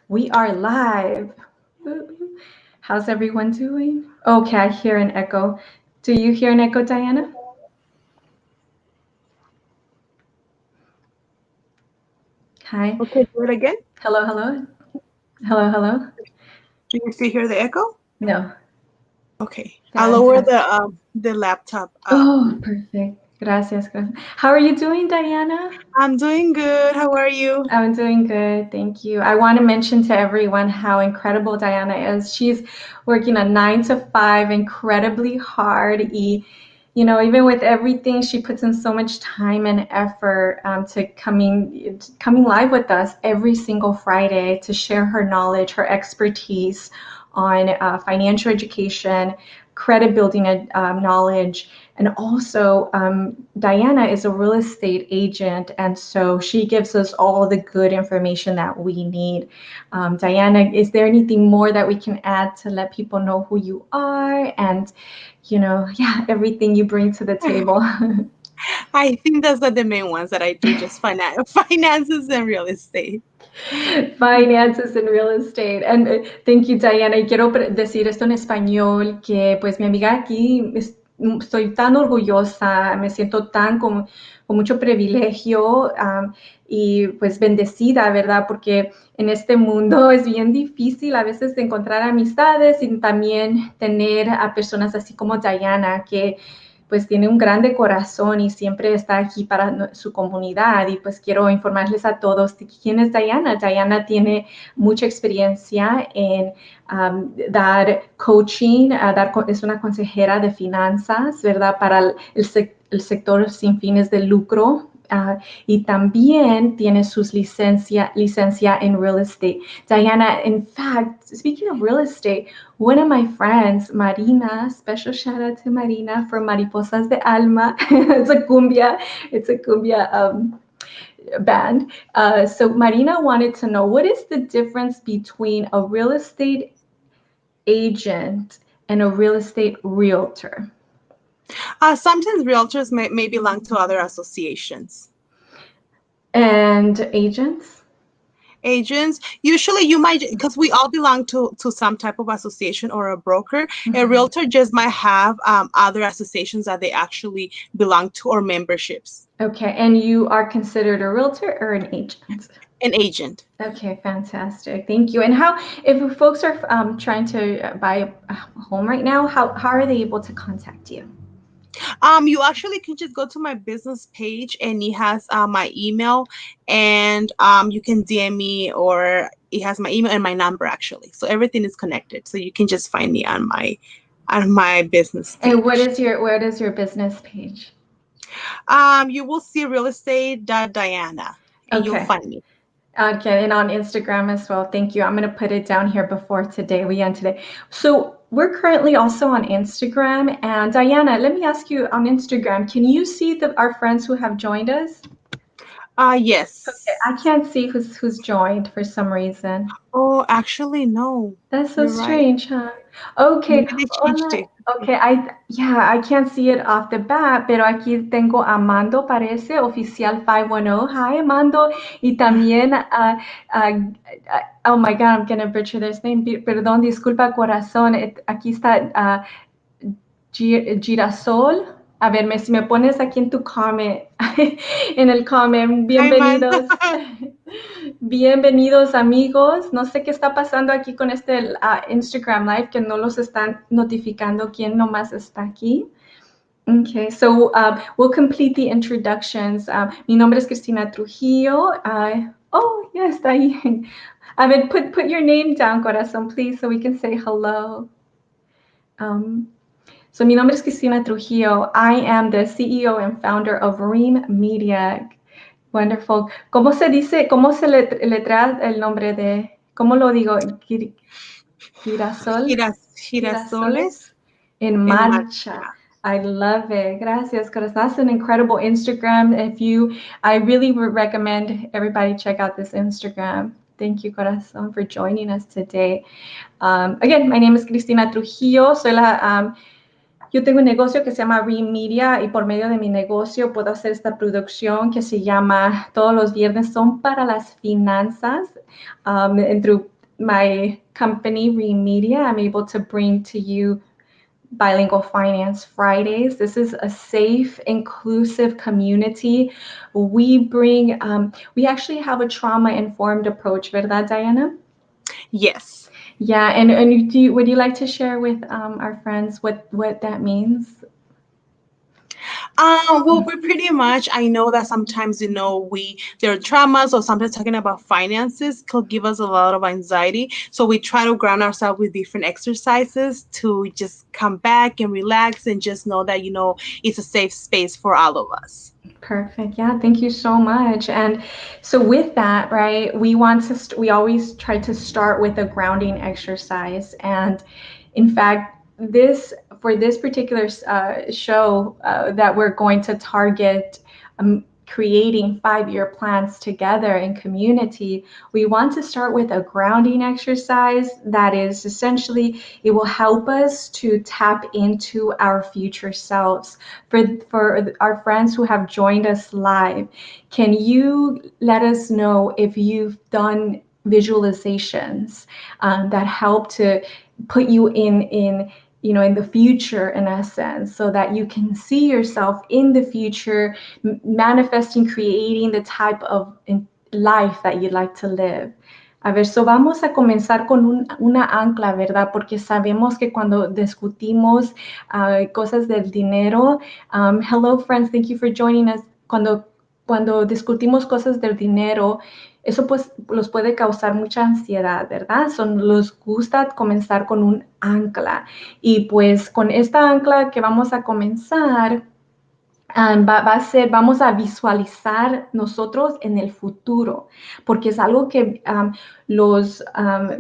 We are live. How's everyone doing? Okay, I hear an echo. Do you hear an echo, Diana? Hi. Okay, do it again. Hello, hello. Hello, hello. Do you still hear the echo? No. Okay, I'll lower Fantastic. the laptop up. Oh, perfect. Gracias, gracias. How are you doing, Diana? I'm doing good. How are you? I'm doing good, thank you. I want to mention to everyone how incredible Diana is. She's working a 9 to 5, incredibly hard. Even with everything, she puts in so much time and effort to coming live with us every single Friday to share her knowledge, her expertise on financial education, credit building knowledge. And also, Diana is a real estate agent, and so she gives us all the good information that we need. Diana, is there anything more that we can add to let people know who you are and, everything you bring to the table? I think those are the main ones that I do, just finances and real estate. Finances and real estate. And thank you, Diana. Y quiero decir esto en español, que pues mi amiga aquí, estoy tan orgullosa, me siento con mucho privilegio y pues bendecida, ¿verdad? Porque en este mundo es bien difícil a veces de encontrar amistades y también tener a personas así como Diana, que pues tiene un grande corazón y siempre está aquí para su comunidad. Y pues quiero informarles a todos de quién es Diana. Diana tiene mucha experiencia en dar coaching, es una consejera de finanzas, ¿verdad? Para el sector sin fines de lucro. Y también tiene sus licencia en real estate. Diana, in fact, speaking of real estate, one of my friends, Marina, special shout out to Marina from Mariposas de Alma. It's a cumbia band. So Marina wanted to know, what is the difference between a real estate agent and a real estate realtor? Sometimes realtors may belong to other associations. And agents? Agents, usually you might, because we all belong to some type of association or a broker. A realtor just might have other associations that they actually belong to or memberships. Okay, and you are considered a realtor or an agent? An agent. Okay, fantastic. Thank you. And if folks are trying to buy a home right now, how are they able to contact you? You actually can just go to my business page and it has my email, and you can DM me, or it has my email and my number actually. So everything is connected. So you can just find me on my business And what page. is your business page? You will see real estate Diana, and you'll Okay. find me. Okay, and on Instagram as well. Thank you. I'm going to put it down here before we end today. So we're currently also on Instagram. And Diana, let me ask you on Instagram, can you see our friends who have joined us? Okay, I Yes. can't see who's joined for some reason. Oh, actually, no. That's so You're right. strange, huh? Okay, Maybe they changed hola. it. Okay, I can't see it off the bat, pero aquí tengo a Amando, parece, oficial 510. Hi, Amando. Y también, oh my God, I'm gonna butcher this name. Perdón, disculpa, corazón. Aquí está Girasol. A ver, si me pones aquí en tu comment, en el comment, Hi, Amanda. bienvenidos. Bienvenidos amigos. No sé qué está pasando aquí con este Instagram Live, que no los están notificando quién nomás está aquí. Okay, so we'll complete the introductions. Mi nombre es Cristina Trujillo. Oh, yes, está ahí. A ver, put your name down, corazón, please, so we can say hello. So mi nombre es Cristina Trujillo. I am the CEO and founder of Ream Media. Wonderful. ¿Cómo se dice, cómo se letra el nombre de, cómo lo digo? Girasol. Girasoles En en marcha. marcha. I love it. Gracias, because that's an incredible Instagram. I really would recommend everybody check out this Instagram. Thank you, Corazon, for joining us today. Again, my name is Cristina Trujillo. Yo tengo un negocio que se llama Ream Media y por medio de mi negocio puedo hacer esta producción que se llama Todos los viernes son para las finanzas. my company, Remedia, I'm able to bring to you Bilingual Finance Fridays. This is a safe, inclusive community. We actually have a trauma-informed approach, ¿verdad, Diana? Yes. Yeah, and would you like to share with our friends what that means? Well, we pretty much, I know that sometimes, there are traumas or sometimes talking about finances could give us a lot of anxiety. So we try to ground ourselves with different exercises to just come back and relax and just know that, it's a safe space for all of us. Perfect. Yeah, thank you so much. And so with that, right, we always try to start with a grounding exercise. And in fact, this for this particular show that we're going to target creating 5-year plans together in community, we want to start with a grounding exercise that is essentially it will help us to tap into our future selves. For our friends who have joined us live, can you let us know if you've done visualizations that help to put you in in the future, in essence, so that you can see yourself in the future manifesting, creating the type of life that you'd like to live? A ver, so vamos a comenzar con una ancla, ¿verdad? Porque sabemos que cuando discutimos cosas del dinero, hello friends, thank you for joining us. Cuando discutimos cosas del dinero, eso pues los puede causar mucha ansiedad, ¿verdad? Los gusta comenzar con un ancla. Y pues con esta ancla que vamos a comenzar, va a ser, vamos a visualizar nosotros en el futuro, porque es algo que los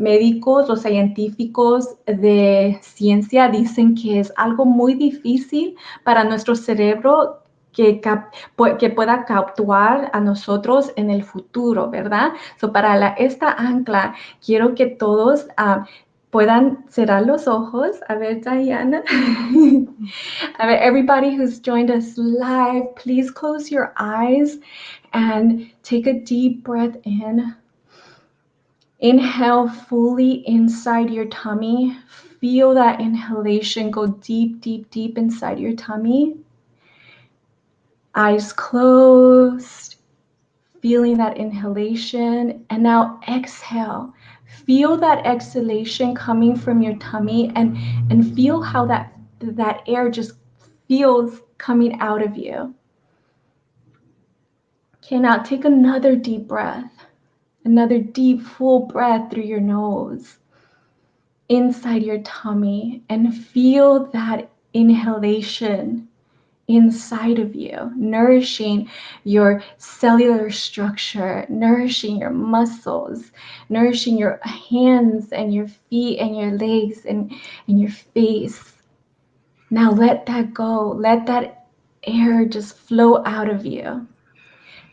médicos, los científicos de ciencia dicen que es algo muy difícil para nuestro cerebro que pueda capturar a nosotros en el futuro, ¿verdad? So, para esta ancla, quiero que todos puedan cerrar los ojos. A ver, Diana. Everybody who's joined us live, please close your eyes and take a deep breath in. Inhale fully inside your tummy. Feel that inhalation go deep, deep, deep inside your tummy. Eyes closed, feeling that inhalation. And now exhale. Feel that exhalation coming from your tummy and feel how that air just feels coming out of you. Okay, now take another deep breath. Another deep, full breath through your nose, inside your tummy, and feel that inhalation inside of you, nourishing your cellular structure, nourishing your muscles, nourishing your hands and your feet and your legs and your face. Now let that go. Let that air just flow out of you.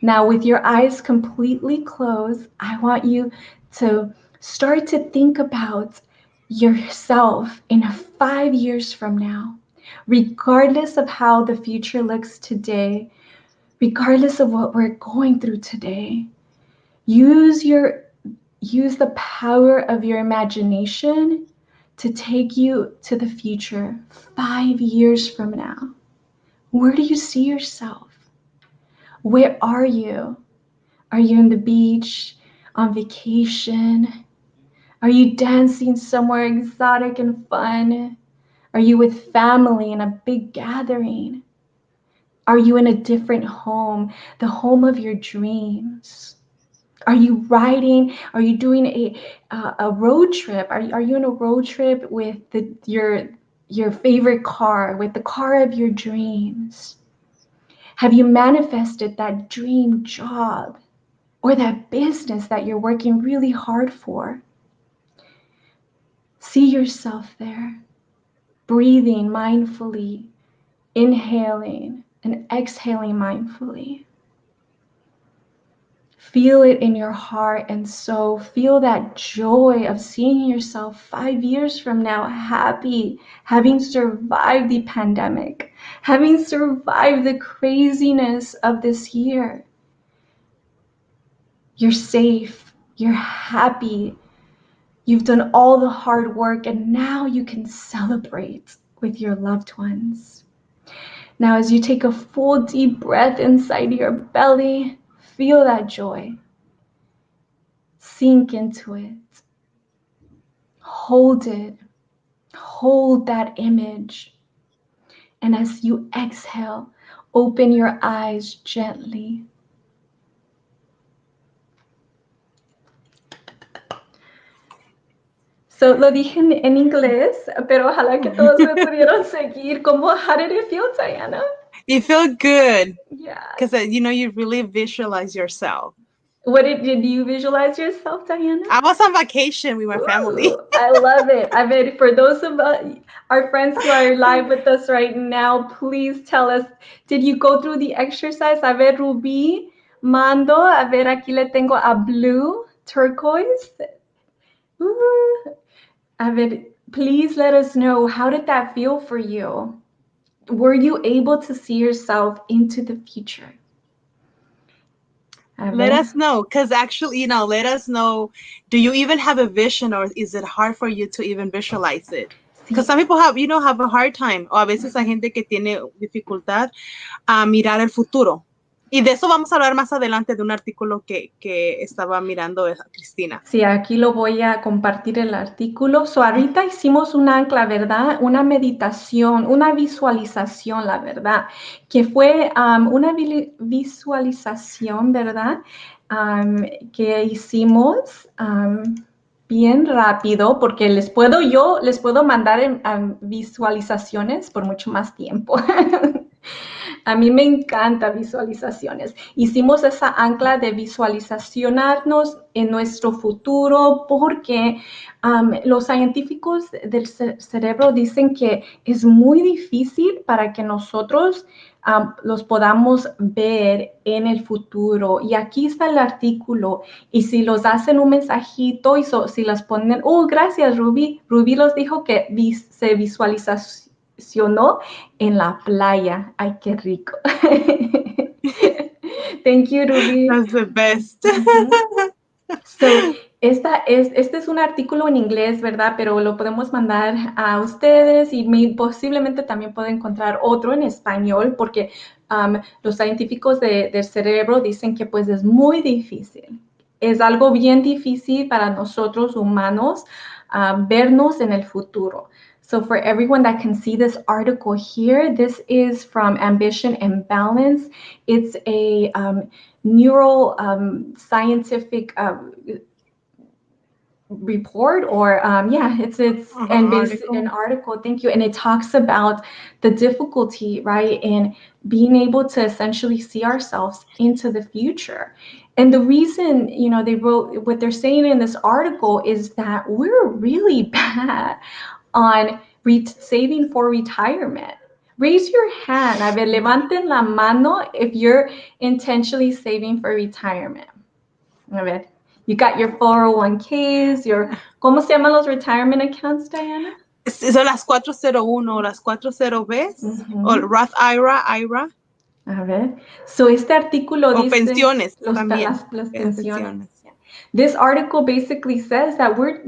Now, with your eyes completely closed, I want you to start to think about yourself in 5 years from now, regardless of how the future looks today, regardless of what we're going through today. Use the power of your imagination to take you to the future 5 years from now. Where do you see yourself? Where are you? Are you on the beach, on vacation? Are you dancing somewhere exotic and fun? Are you with family in a big gathering? Are you in a different home, the home of your dreams? Are you riding? Are you doing a road trip? Are you on a road trip with your favorite car, with the car of your dreams? Have you manifested that dream job or that business that you're working really hard for? See yourself there, breathing mindfully, inhaling and exhaling mindfully. Feel it in your heart and soul. Feel that joy of seeing yourself 5 years from now happy, having survived the pandemic, having survived the craziness of this year. You're safe. You're happy. You've done all the hard work, and now you can celebrate with your loved ones. Now, as you take a full deep breath inside your belly, feel that joy. Sink into it. Hold it. Hold that image. And as you exhale, open your eyes gently. So, lo dije en inglés, pero ojalá que todos me pudieron seguir. How did it feel, Diana? You feel good Yeah. because you really visualize yourself. What did you visualize yourself, Diana? I was on vacation with my family. Ooh, I love it. I mean, for those of our friends who are live with us right now, please tell us, did you go through the exercise? A ver, Ruby, Mando, a ver, aquí le tengo a Blue, Turquoise. Ooh. A ver, please let us know, how did that feel for you? Were you able to see yourself into the future? Let us know, because actually, let us know, do you even have a vision, or is it hard for you to even visualize it? Because Sí. some people have a hard time, o a veces hay gente que tiene dificultad a mirar el futuro. Y de eso vamos a hablar más adelante, de un artículo que estaba mirando Cristina. Sí, aquí lo voy a compartir el artículo. So, ahorita hicimos un ancla, ¿verdad? Una meditación, una visualización, la verdad, que fue una visualización, ¿verdad? Que hicimos bien rápido, porque les puedo mandar visualizaciones por mucho más tiempo. A mí me encanta visualizaciones. Hicimos esa ancla de visualizacionarnos en nuestro futuro porque los científicos del cerebro dicen que es muy difícil para que nosotros los podamos ver en el futuro. Y aquí está el artículo. Y si los hacen un mensajito y si las ponen, gracias Ruby. Ruby los dijo que se visualizacionó en la playa. Ay, qué rico. Thank you, Ruby. That's the best. So, este es un artículo en inglés, ¿verdad? Pero lo podemos mandar a ustedes y posiblemente también pueden encontrar otro en español porque los científicos del cerebro dicen que pues es muy difícil. Es algo bien difícil para nosotros humanos vernos en el futuro. So for everyone that can see this article here, this is from Ambition and Balance. It's a neural scientific report or it's and based an article. Thank you. And it talks about the difficulty, right, in being able to essentially see ourselves into the future. And the reason, they wrote what they're saying in this article is that we're really bad on saving for retirement. Raise your hand. A ver, levanten la mano if you're intentionally saving for retirement. A ver, you got your 401ks, ¿cómo se llaman los retirement accounts, Diana? Son las 401, las 40Bs, o Roth IRA. A ver, so este artículo o dice pensiones también. las pensiones. This article basically says that we're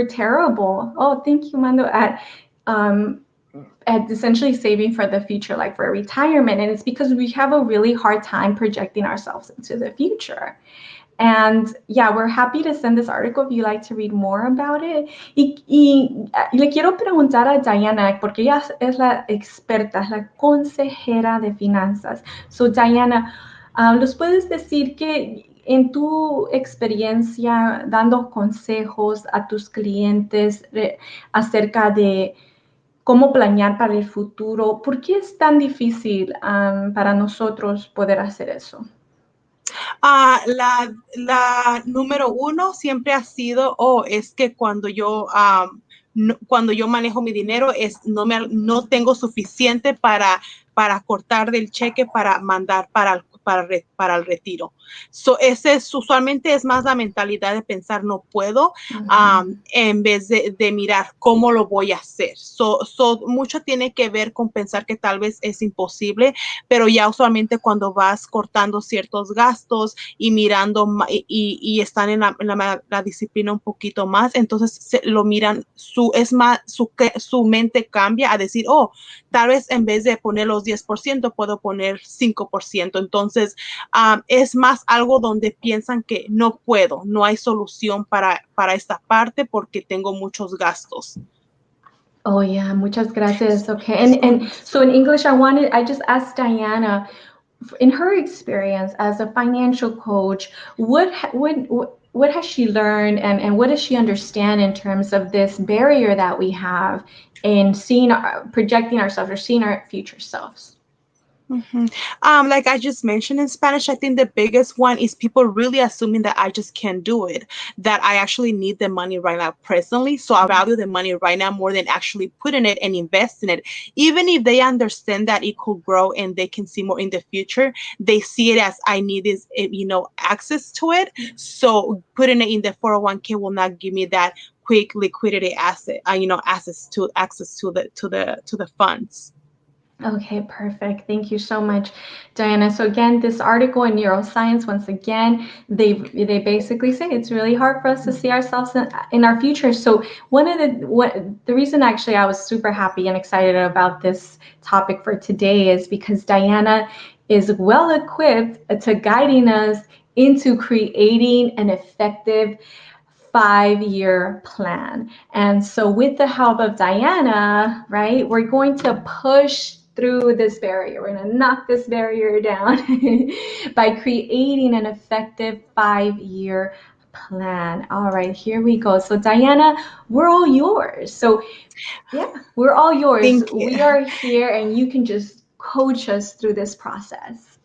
terrible. Oh, thank you, Mando, at essentially saving for the future, like for retirement. And it's because we have a really hard time projecting ourselves into the future. And yeah, we're happy to send this article if you'd like to read more about it. Y le quiero preguntar a Diana, porque ella es la experta, es la consejera de finanzas. So, Diana, ¿nos puedes decir que en tu experiencia dando consejos a tus clientes acerca de cómo planear para el futuro, por qué es tan difícil para nosotros poder hacer eso? La número uno siempre ha sido, es que cuando yo manejo mi dinero, no tengo suficiente para cortar del cheque para mandar para para el retiro. So, ese es, usualmente es más la mentalidad de pensar no puedo, en vez de mirar cómo lo voy a hacer. Mucho tiene que ver con pensar que tal vez es imposible, pero ya usualmente cuando vas cortando ciertos gastos y mirando y están en la disciplina un poquito más, entonces lo miran, es más, su mente cambia a decir, oh, tal vez en vez de poner los 10% puedo poner 5%. Entonces, es más algo donde piensan que no puedo, no hay solución para esta parte porque tengo muchos gastos. Oh yeah, muchas gracias. Okay, and so in English, I just asked Diana, in her experience as a financial coach, what has she learned, and what does she understand in terms of this barrier that we have in seeing projecting ourselves or seeing our future selves? Mm-hmm. Like I just mentioned in Spanish, I think the biggest one is people really assuming that I just can't do it, that I actually need the money right now presently. So I value the money right now more than actually putting it and invest in it. Even if they understand that it could grow and they can see more in the future, they see it as I need this, access to it. So putting it in the 401k will not give me that quick liquidity asset, access to the funds. Okay, perfect. Thank you so much, Diana. So again, this article in neuroscience, once again, they basically say it's really hard for us to see ourselves in our future. So one of the reason actually I was super happy and excited about this topic for today is because Diana is well equipped to guiding us into creating an effective 5-year plan. And so, with the help of Diana, right, we're going to push through this barrier. We're going to knock this barrier down by creating an effective 5-year plan. All right, here we go. So, Diana, we're all yours. So, yeah, we're all yours. Thank you. We are here, and you can just coach us through this process.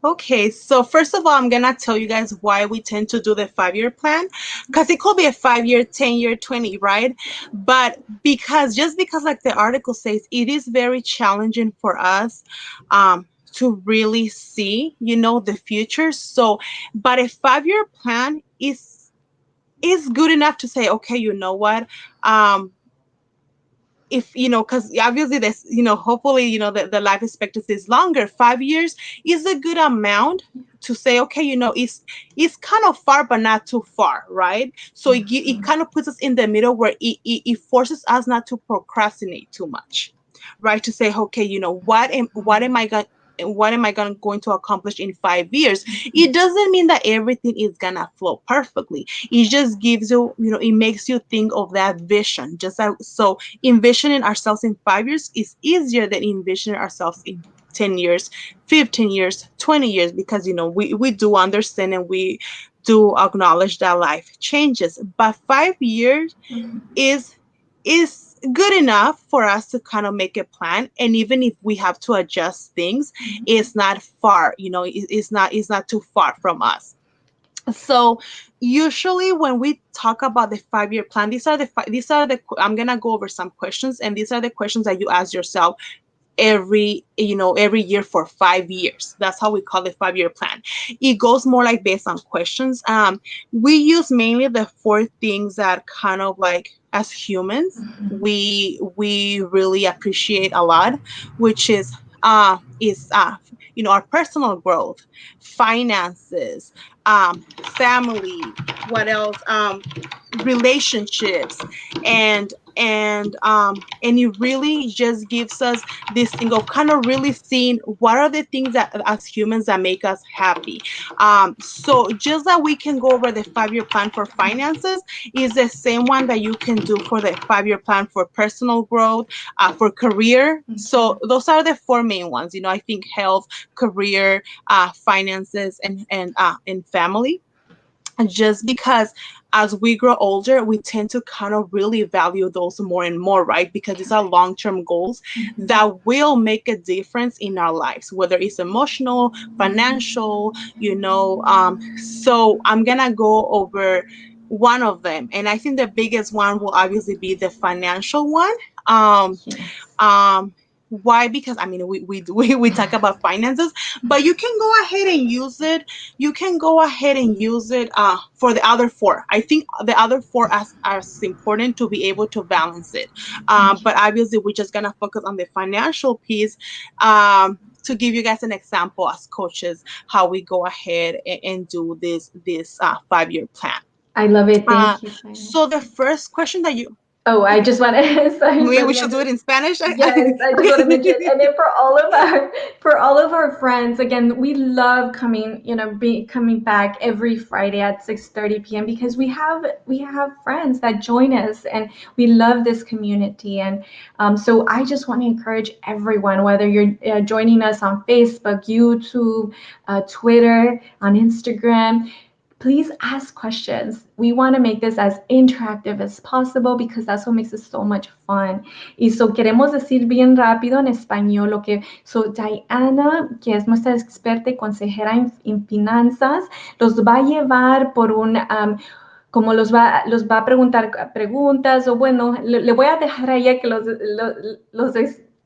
Okay, so first of all, I'm gonna tell you guys why we tend to do the 5-year plan, because it could be a 5-year, 10-year, 20, right? But because like the article says, it is very challenging for us to really see, the future. So, but a 5-year plan is good enough to say, okay, you know what? If because obviously this, hopefully, the life expectancy is longer. 5 years is a good amount to say, okay, it's kind of far but not too far, right? So it kind of puts us in the middle where it forces us not to procrastinate too much, right? To say, okay, what am I going to accomplish in 5 years? It doesn't mean that everything is gonna flow perfectly. It just gives you, it makes you think of that vision. Just so envisioning ourselves in 5 years is easier than envisioning ourselves in 10 years, 15 years, 20 years, because, we do understand and we do acknowledge that life changes. But 5 years is good enough for us to kind of make a plan, and even if we have to adjust things, it's not far, it's not too far from us. So usually when we talk about the 5-year plan, I'm gonna go over some questions, and these are the questions that you ask yourself every year for 5 years. That's how we call the 5-year plan. It goes more like based on questions. We use mainly the 4 things that kind of like, as humans, we really appreciate a lot, which is our personal growth, finances, family, what else, relationships, and it really just gives us this thing of kind of really seeing what are the things that as humans that make us happy. So just that we can go over the 5-year plan for finances is the same one that you can do for the 5-year plan for personal growth, for career. So those are the 4 main ones. I think health, career, finances, and family. Just because as we grow older, we tend to kind of really value those more and more, right? Because these are long-term goals that will make a difference in our lives, whether it's emotional, financial, so I'm gonna go over one of them, and I think the biggest one will obviously be the financial one. um Yes. um Why? Because I mean, we talk about finances, but you can go ahead and use it. You can go ahead and use it for the other four. I think the other four as important to be able to balance it. Okay. But obviously, we're just gonna focus on the financial piece. To give you guys an example as coaches, how we go ahead and do this 5 year plan. I love it. Uh, Thank you, Diana. so the first question that you Oh, I just want to, sorry maybe for we the should do it in Spanish. yes, I just want to mention, and then for all of our friends, again, we love coming, coming back every Friday at 6:30 p.m. because we have friends that join us, and we love this community. And so I just want to encourage everyone, whether you're joining us on Facebook, YouTube, Twitter, on Instagram, please ask questions. We want to make this as interactive as possible because that's what makes it so much fun. Y so queremos decir bien rápido en español lo que so Diana, que es nuestra experta y consejera en finanzas, los va a llevar por un como los va a preguntar preguntas o bueno, le voy a dejar a ella que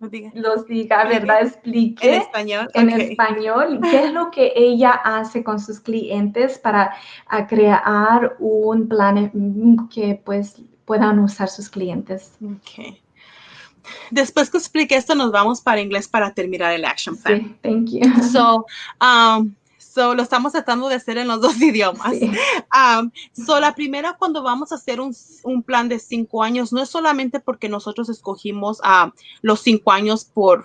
Diga, los diga, ¿verdad? explique en Explique español. en Okay. español qué es lo que ella hace con sus clientes para crear un plan que pues puedan usar sus clientes. Okay. Después que explique esto, nos vamos para inglés para terminar el action plan. Sí, thank you. So lo estamos tratando de hacer en los dos idiomas. Sí. La primera, cuando vamos a hacer un plan de 5 años, no es solamente porque nosotros escogimos los 5 años por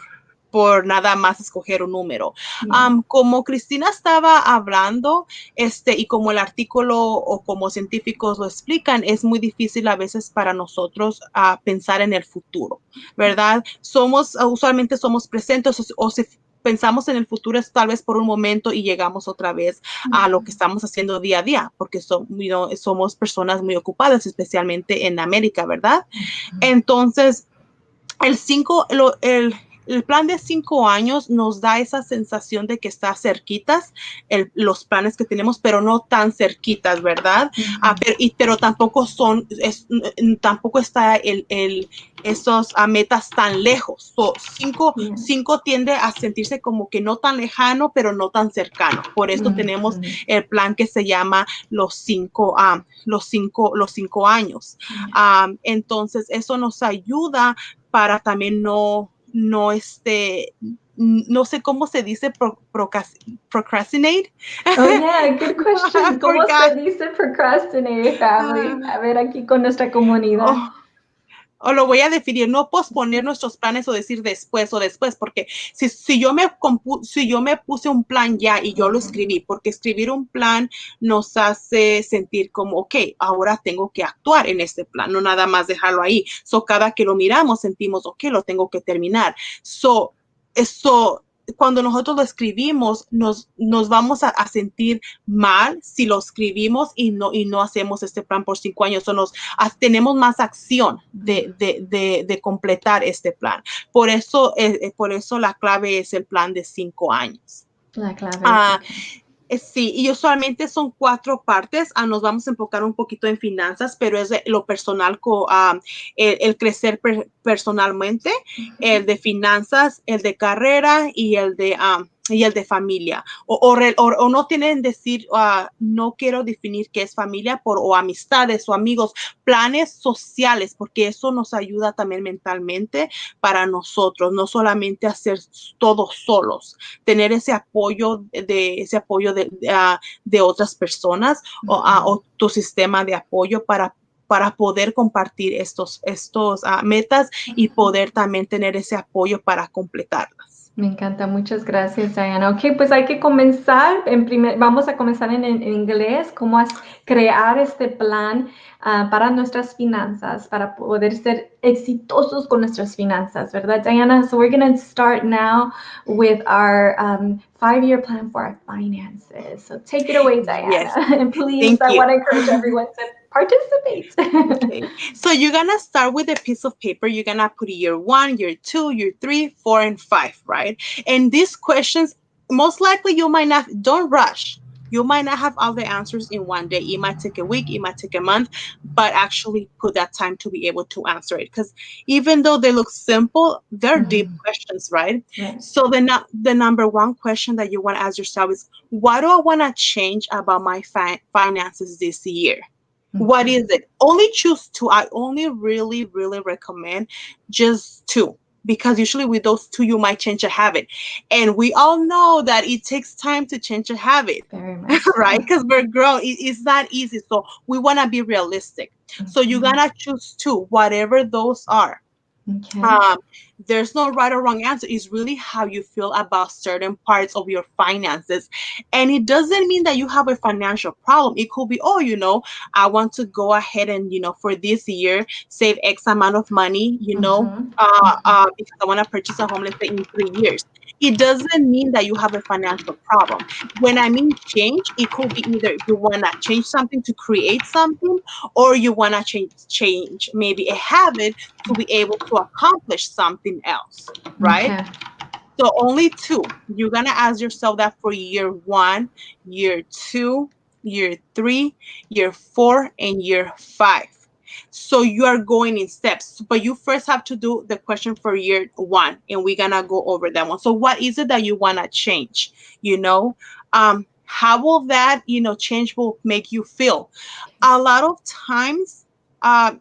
nada más escoger un número. Yeah. Como Cristina estaba hablando, y como el artículo o como científicos lo explican, es muy difícil a veces para nosotros pensar en el futuro, ¿verdad? Usualmente somos presentes o si pensamos en el futuro es tal vez por un momento y llegamos otra vez a lo que estamos haciendo día a día, porque somos personas muy ocupadas, especialmente en América, ¿verdad? Entonces, el cinco, el plan de 5 años nos da esa sensación de que está cerquitas los planes que tenemos, pero no tan cerquitas, ¿verdad? Pero tampoco tampoco está esos metas tan lejos. Yeah. Cinco tiende a sentirse como que no tan lejano, pero no tan cercano. Por eso tenemos el plan que se llama los cinco años. Entonces, eso nos ayuda para también no sé cómo se dice procrastinate. Oh, yeah, good question. ¿Cómo Forgot. se dice procrastinate, family? A ver, aquí con nuestra comunidad. Oh, o lo voy a definir, no posponer nuestros planes o decir después o después, porque si yo me puse un plan ya y yo lo escribí, porque escribir un plan nos hace sentir como, ok, ahora tengo que actuar en este plan, no nada más dejarlo ahí. Cada que lo miramos sentimos, ok, lo tengo que terminar. Eso cuando nosotros lo escribimos, nos vamos a sentir mal si lo escribimos y no hacemos este plan por 5 años. Tenemos más acción de completar este plan. Por eso la clave es el plan de 5 años. La clave es okay. Sí, y usualmente son 4 partes. Nos vamos a enfocar un poquito en finanzas, pero es lo personal, el crecer personalmente, el de finanzas, el de carrera y el de familia. O no tienen decir, no quiero definir qué es familia o amistades o amigos, planes sociales, porque eso nos ayuda también mentalmente para nosotros, no solamente hacer todos solos, tener ese apoyo de otras personas o tu sistema de apoyo para poder compartir estos metas y poder también tener ese apoyo para completarlas. Me encanta, muchas gracias, Diana. Ok, pues hay que comenzar. Vamos a comenzar en inglés, cómo crear este plan para nuestras finanzas, para poder ser exitosos con nuestras finanzas, ¿verdad, Diana? So we're going to start now with our 5-year plan for our finances. So take it away, Diana. Yes, And please, thank I you. want to encourage everyone to participate. Okay, so you're gonna start with a piece of paper. You're gonna put year 1, year 2, year 3, 4, and 5, right? And these questions, most likely you might not, don't rush. You might not have all the answers in one day. It might take a week, it might take a month, but actually put that time to be able to answer it. Because even though they look simple, they're deep Mhm. questions, right? Right. So the number one question that you want to ask yourself is, what do I want to change about my finances this year? What Okay. is it? Only choose two. I only really, really recommend just two, because usually with those two, you might change a habit. And we all know that it takes time to change a habit, Very much right? so. Because we're grown. It's not easy. So we want to be realistic. So you Okay. gotta choose two, whatever those are. Okay. um, there's no right or wrong answer. It's really how you feel about certain parts of your finances. And it doesn't mean that you have a financial problem. It could be, oh, I want to go ahead and, for this year, save X amount of money, Mhm. Mhm. because I want to purchase a home, let's say in 3 years. It doesn't mean that you have a financial problem. When I mean change, it could be either you want to change something to create something, or you want to change maybe a habit to be able to accomplish something else, right? Okay. So only two. You're gonna ask yourself that for year one, year two, year three, year four, and year five. So you are going in steps, but you first have to do the question for year one, and we're gonna go over that one. So what is it that you wanna change? You know, how will that change will make you feel? A lot of times, uh,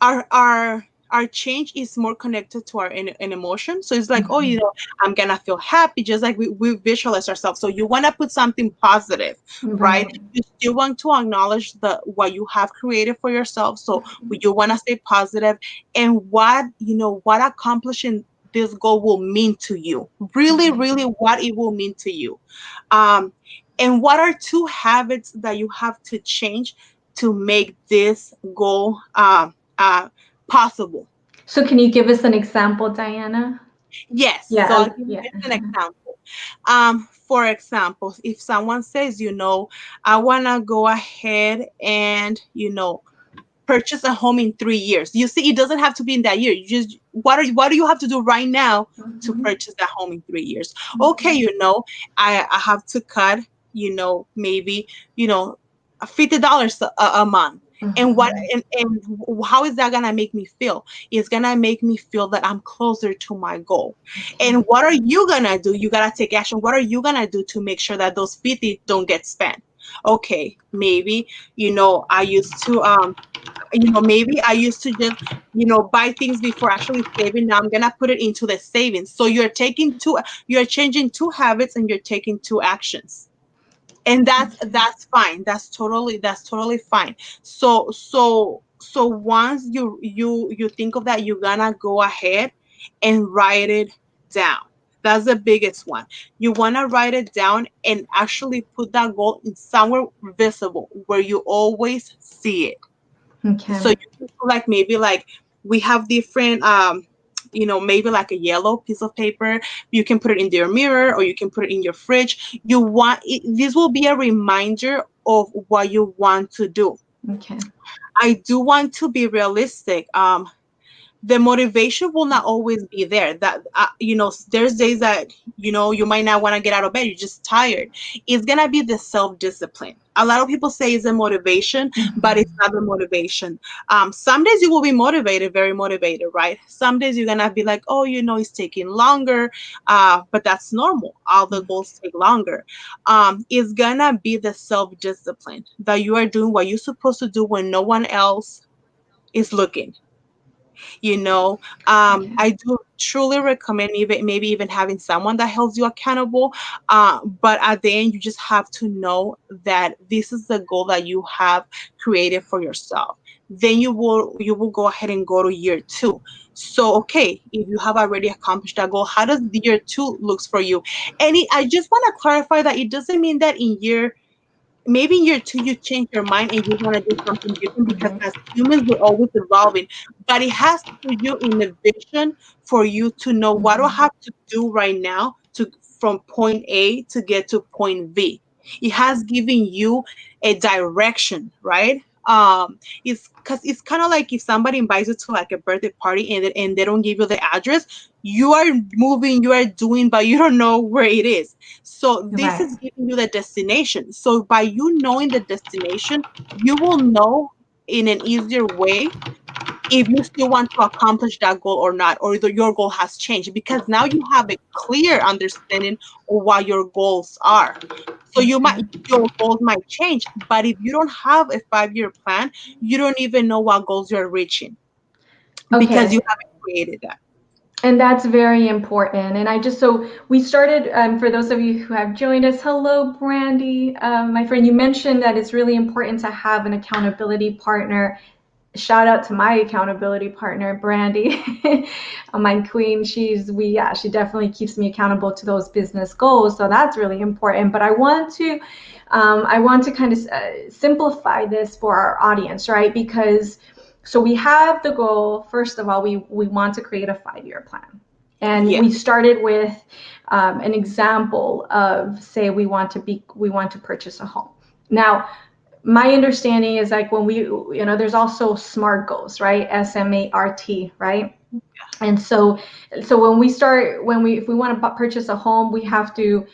our change is more connected to our an emotion. So it's like, oh, Mhm. I'm gonna feel happy, just like we visualize ourselves. So you want to put something positive, right? Right. You still want to acknowledge the what you have created for yourself. So you want to stay positive, and what accomplishing this goal will mean to you, really, Okay. really what it will mean to you. um and what are two habits that you have to change to make this goal uh, possible? So can you give us an example, Diana? Yes. So Yeah. I'll give you Yeah. just an example. For example, if someone says, I want to go ahead and, purchase a home in 3 years. You see, it doesn't have to be in that year. You just what do you have to do right now to Mhm. purchase that home in 3 years? Okay, Mhm. I have to cut, maybe, $50 a month. And what Mhm. and how is that gonna make me feel? It's gonna make me feel that I'm closer to my goal. Okay. And what are you gonna do? You gotta take action. What are you gonna do to make sure that those 50 don't get spent? Okay, maybe, I used to maybe I used to just, buy things before actually saving. Now I'm gonna put it into the savings. So you're changing two habits and you're taking two actions. And Okay. that's fine. That's totally fine. So once you think of that, you're gonna go ahead and write it down. That's the biggest one. You wanna write it down and actually put that goal in somewhere visible where you always see it. Okay. So you can put like maybe like we have different maybe like a yellow piece of paper. You can put it in your mirror or you can put it in your fridge. This will be a reminder of what you want to do. Okay. I do want to be realistic. The motivation will not always be there. That there's days that you might not want to get out of bed. You're just tired. It's gonna be the self-discipline. A lot of people say it's a motivation, but it's Mhm. not the motivation. Some days you will be motivated, very motivated, right? Some days you're gonna be like, oh, it's taking longer, but that's normal. All the goals take longer. It's gonna be the self-discipline that you are doing what you're supposed to do when no one else is looking. you know Okay. I do truly recommend even maybe even having someone that holds you accountable. But at the end, you just have to know that this is the goal that you have created for yourself. Then you will go ahead and go to year two. So okay, if you have already accomplished that goal, how does the year two looks for you? I just want to clarify that it doesn't mean that maybe in year two you change your mind and you want to do something different, because Right. as humans we're always evolving. But it has put you in a vision for you to know what do I Mhm. have to do right now to from point A to get to point B. It has given you a direction, right? It's because it's kind of like if somebody invites you to like a birthday party and they don't give you the address, you are moving, you are doing, but you don't know where it is. So this Right. is giving you the destination. So by you knowing the destination, you will know in an easier way if you still want to accomplish that goal or not, or your goal has changed, because now you have a clear understanding of what your goals are. So Okay. your goals might change, but if you don't have a 5-year plan, you don't even know what goals you're reaching because you Okay. haven't created that. And that's very important. And I just, so we started, for those of you who have joined us, hello, Brandy. My friend, you mentioned that it's really important to have an accountability partner. Shout out to my accountability partner, Brandy, my queen. Yeah, she definitely keeps me accountable to those business goals. So that's really important. But I want to kind of simplify this for our audience, right? Because so we have the goal. First of all, we want to create a 5-year plan, and Yeah. we started with an example of, say, we want to purchase a home. Now, my understanding is like when there's also SMART goals, right? SMART, right? And so if we want to purchase a home, we have to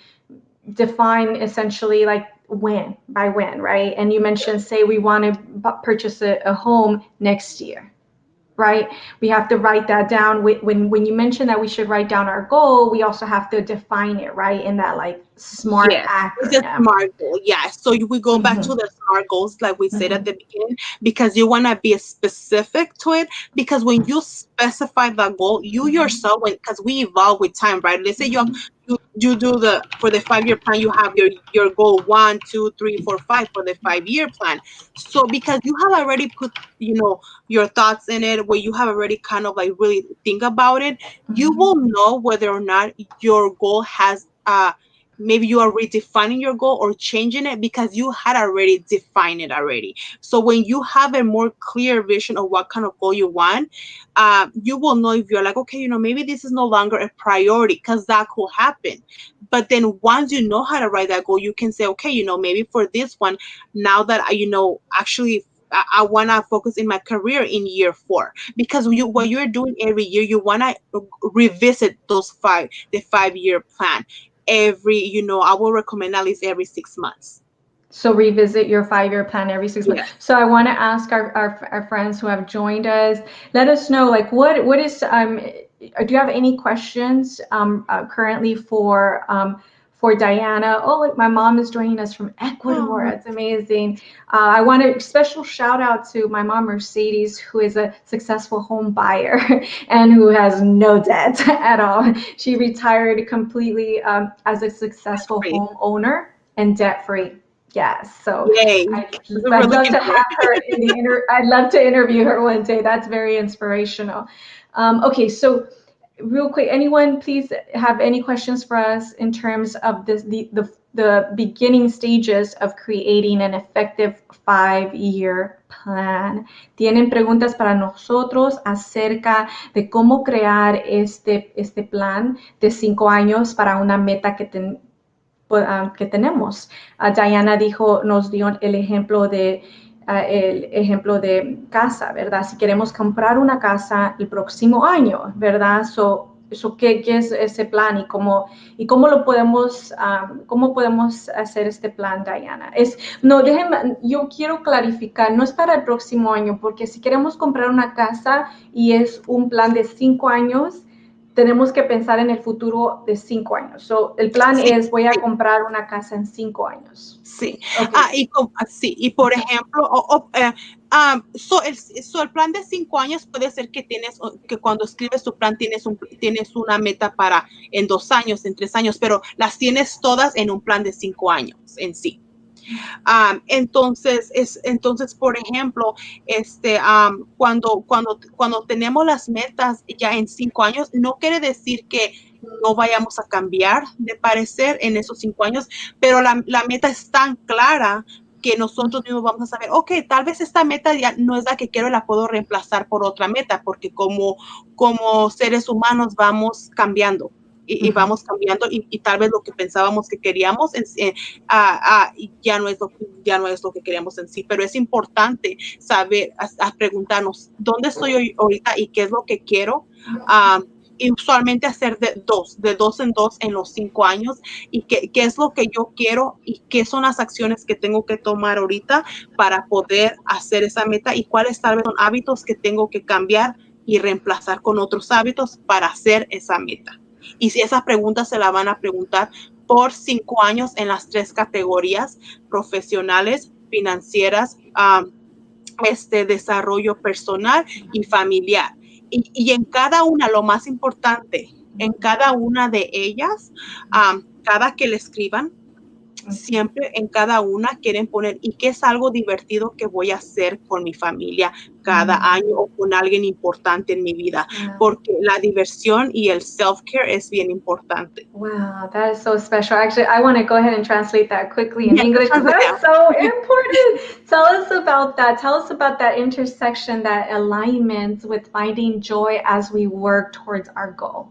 define essentially like when, right? And you mentioned, say, we want to purchase a home next year, right? We have to write that down. When you mention that we should write down our goal, we also have to define it, right? In that like SMART Yes, it's a acronym. SMART goal. Yeah. So we go back to Mm-hmm. the SMART goals, like we said at Mm-hmm. the beginning, because you want to be specific to it. Because when you specify that goal, you yourself, because we evolve with time, right? Let's say you do the for the 5-year plan, you have your goal 1, 2, 3, 4, 5 for the 5-year plan. So because you have already put your thoughts in it, where you have already kind of like really think about it, you will know whether or not your goal has maybe you are redefining your goal or changing it because you had already defined it already. So when you have a more clear vision of what kind of goal you want, you will know if you're like, okay, maybe this is no longer a priority, because that could happen. But then once you know how to write that goal, you can say, okay, maybe for this one, now that actually I want to focus in my career in year 4, because what you're doing every year, you want to revisit the 5-year plan I will recommend at least every 6 months. So revisit your 5-year plan every 6 months. Yes. So I want to ask our friends who have joined us, let us know, like, what is, do you have any questions currently for Diana? Oh, like my mom is joining us from Ecuador. Oh, It's amazing. I want a special shout out to my mom, Mercedes, who is a successful home buyer and who has no debt at all. She retired completely as a that's successful great. homeowner and debt free. Yes, so Yay. I, That's what we're I'd love looking to for. have her in I'd love to interview her one day. That's very inspirational. Okay, so real quick, anyone please have any questions for us in terms of the beginning stages of creating an effective 5-year plan? ¿Tienen preguntas para nosotros acerca de cómo crear este plan de 5 años para una meta que tenemos? Diana nos dio el ejemplo de casa, ¿verdad? Si queremos comprar una casa el próximo año, ¿verdad? ¿Qué es ese plan y cómo podemos hacer este plan, Diana? No, déjenme, yo quiero clarificar, no es para el próximo año, porque si queremos comprar una casa y es un plan de 5 años, tenemos que pensar en el futuro de 5 años. El plan Sí, es, voy a sí, comprar una casa en 5 años. sí. Ok. Sí, y por ejemplo, el plan de 5 años puede ser que cuando escribes tu plan tienes una meta para en 2 años, en 3 años, pero las tienes todas en un plan de 5 años en sí. Entonces, por ejemplo, cuando tenemos las metas ya en 5 años, no quiere decir que no vayamos a cambiar de parecer en esos 5 años, pero la meta es tan clara que nosotros mismos vamos a saber, ok, tal vez esta meta ya no es la que quiero, la puedo reemplazar por otra meta, porque como seres humanos vamos cambiando y vamos cambiando y tal vez lo que pensábamos que queríamos ya no es ya no es lo que queríamos en sí, pero es importante saber, a preguntarnos dónde estoy hoy, ahorita y qué es lo que quiero. Um, y usualmente hacer de dos en dos en los 5 años y qué es lo que yo quiero y qué son las acciones que tengo que tomar ahorita para poder hacer esa meta y cuáles tal vez son hábitos que tengo que cambiar y reemplazar con otros hábitos para hacer esa meta. Y si esas preguntas se la van a preguntar por 5 años en las tres categorías profesionales, financieras, desarrollo personal y familiar. Y en cada una, lo más importante, en cada una de ellas, cada que le escriban, siempre en cada una quieren poner, ¿y qué es algo divertido que voy a hacer con mi familia cada año o con alguien importante en mi vida? Wow. Porque la diversión y el self-care es bien importante. Wow, that is so special. Actually, I want to go ahead and translate that quickly in Yeah, English because translate that's that. so important. Tell us about that. Tell us about that intersection, that alignment with finding joy as we work towards our goal.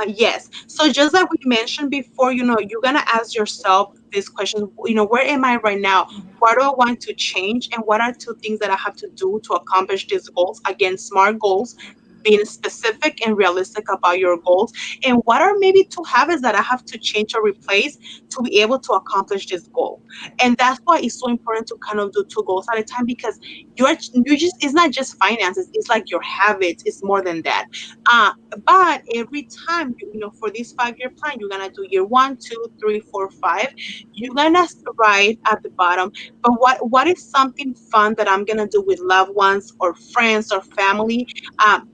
Yes. So just like we mentioned before, you're gonna ask yourself this question, where am I right now? What do I want to change? And what are two things that I have to do to accomplish these goals? Again, SMART goals, being specific and realistic about your goals. And what are maybe two habits that I have to change or replace to be able to accomplish this goal? And that's why it's so important to kind of do two goals at a time because you just it's not just finances, it's like your habits, it's more than that. Uh, but every time, for this 5 year plan, you're gonna do year 1, 2, 3, 4, 5. You're gonna write at the bottom, but what is something fun that I'm gonna do with loved ones or friends or family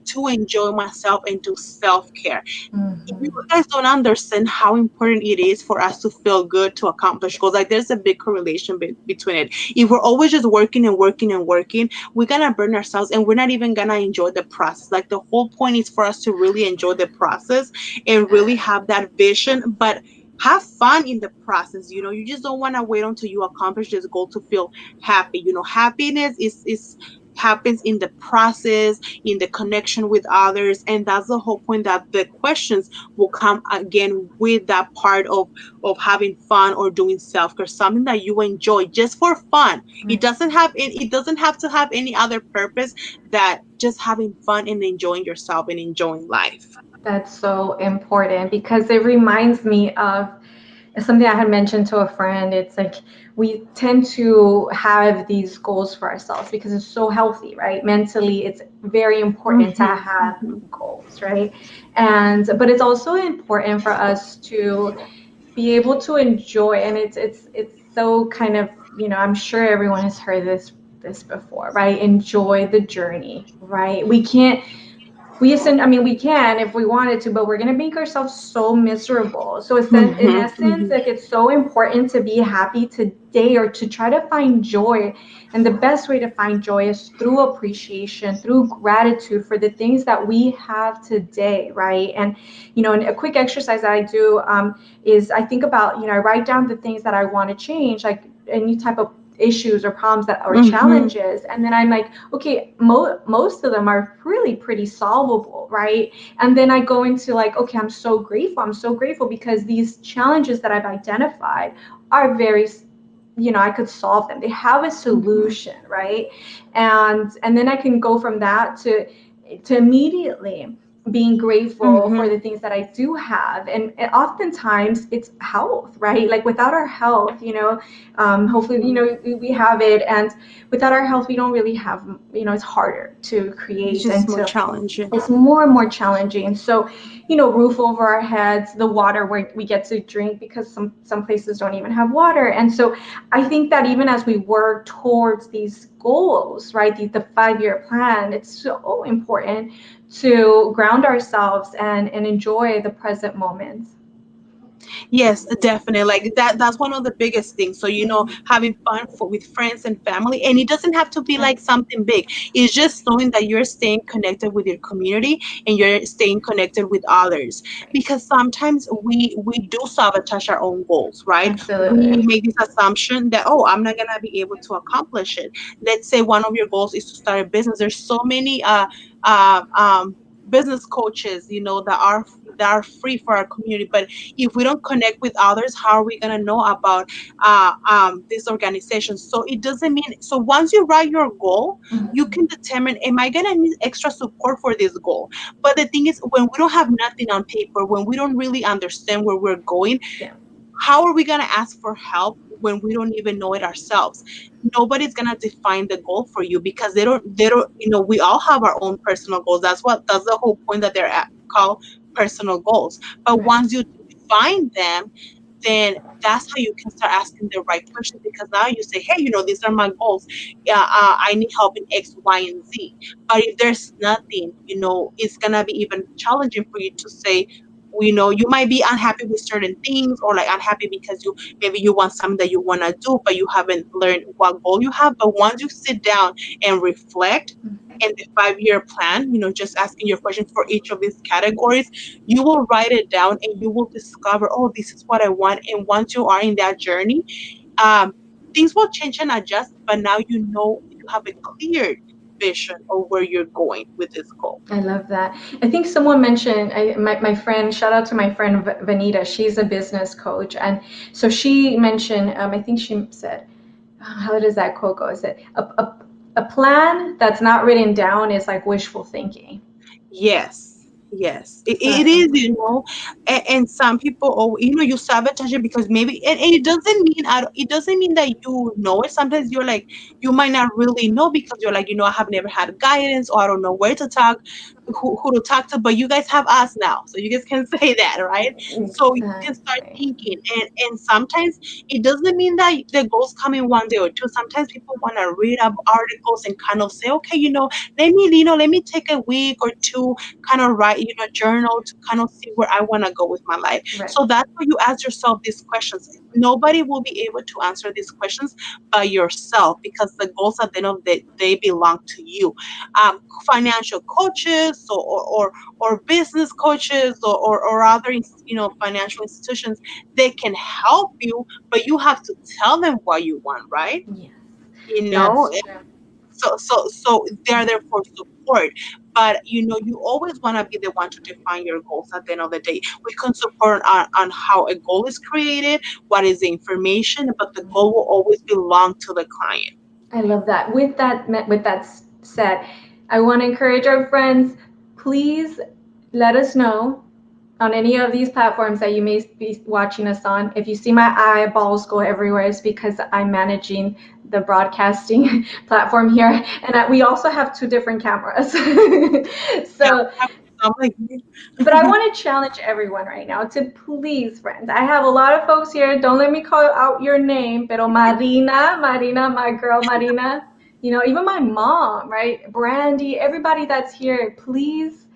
to enjoy myself and do self-care? You guys don't understand how important it is for us to feel good to accomplish goals. Like there's a big correlation between it. If we're always just working and working and working, we're gonna burn ourselves and we're not even gonna enjoy the process. Like the whole point is for us to really enjoy the process and really have that vision, but have fun in the process. You just don't want to wait until you accomplish this goal to feel happy. Happiness is happens in the process, in the connection with others, and that's the whole point, that the questions will come again with that part of having fun or doing self-care, something that you enjoy just for fun. It doesn't have to have any other purpose that just having fun and enjoying yourself and enjoying life. That's so important because it reminds me of something I had mentioned to a friend. It's like we tend to have these goals for ourselves because it's so healthy, right? Mentally, it's very important to Mm-hmm, have mm-hmm, goals, right? And but it's also important for us to be able to enjoy, and it's so kind of, I'm sure everyone has heard this before, right? Enjoy the journey, right? We can if we wanted to, but we're going to make ourselves so miserable. So it's in mm-hmm, essence, like it's so important to be happy today or to try to find joy. And the best way to find joy is through appreciation, through gratitude for the things that we have today, right? And, and a quick exercise that I do is I think about, I write down the things that I want to change, like any type of issues or problems that or mm-hmm, challenges, and then I'm like, okay, most of them are really pretty solvable, right? And then I go into like, okay, I'm so grateful because these challenges that I've identified are very, I could solve them, they have a mm-hmm, solution, right? And then I can go from that to immediately being grateful for mm-hmm, the things that I do have. And oftentimes it's health, right? Like without our health, hopefully, mm-hmm. we have it. And without our health, we don't really have, it's harder to It's create just and more to, challenging. it's more and more challenging. So, roof over our heads, the water where we get to drink, because some places don't even have water. And so I think that even as we work towards these goals, right, the 5 year plan, it's so important to ground ourselves and enjoy the present moments. Yes, definitely. Like that's one of the biggest things. So, having fun with friends and family, and it doesn't have to be like something big. It's just knowing that you're staying connected with your community and you're staying connected with others. Because sometimes we do sabotage our own goals, right? Absolutely. We make this assumption that, oh, I'm not gonna be able to accomplish it. Let's say one of your goals is to start a business. There's so many uh um business coaches, that are free for our community. But if we don't connect with others, how are we gonna know about this organization? So it doesn't mean, so once you write your goal, you can determine, am I gonna need extra support for this goal? But the thing is, when we don't have nothing on paper, when we don't really understand where we're going, Yeah. how are we going to ask for help when we don't even know it ourselves? Nobody's going to define the goal for you, because they don't, we all have our own personal goals. That's the whole point, that called personal goals. But Right. once you define them, then that's how you can start asking the right questions, because now you say, hey, these are my goals. Yeah, I need help in X, Y, and Z. But if there's nothing, it's gonna be even challenging for you to say, you might be unhappy with certain things, or like unhappy because maybe you want something that you want to do, but you haven't learned what goal you have. But once you sit down and reflect in the 5-year plan, just asking your questions for each of these categories, you will write it down and you will discover, oh, this is what I want. And once you are in that journey, um, things will change and adjust, but now you have a clear vision of where you're going with this goal. I love that. I think someone mentioned, my friend, shout out to my friend Vanita. She's a business coach. And so she mentioned, I think she said, how does that quote go? Is it a plan that's not written down is like wishful thinking? Yes, yes, So it that's is, something. and some people, oh, you sabotage it because maybe, and it doesn't mean, it doesn't mean that you know it. Sometimes you're like, you might not really know, because you're like, I have never had guidance, or I don't know where to talk, who to talk to, but you guys have us now, so you guys can say that, right? So you can start Exactly. thinking, and sometimes it doesn't mean that the goals come in one day or two. Sometimes people want to read up articles and kind of say, okay, let me take a week or two, kind of write, journal, to kind of see where I want to go with my life. Right. So that's why you ask yourself these questions. Nobody will be able to answer these questions by yourself, because the goals at the end of the day belong to you. Um, Financial coaches, or business coaches, or other financial institutions, they can help you, but you have to tell them what you want, right? Yes, You know, that's true. so they're there for support. But you always want to be the one to define your goals at the end of the day. We can support on how a goal is created, what is the information, but the goal will always belong to the client. I love that. With that said, I want to encourage our friends. Please let us know on any of these platforms that you may be watching us on. If you see my eyeballs go everywhere, it's because I'm managing the broadcasting platform here, and we also have two different cameras. Yeah, So I'm like, but I want to challenge everyone right now to please, friends. I have a lot of folks here. Don't let me call out your name, pero Marina, my girl Marina, even my mom, right? Brandy, everybody that's here, please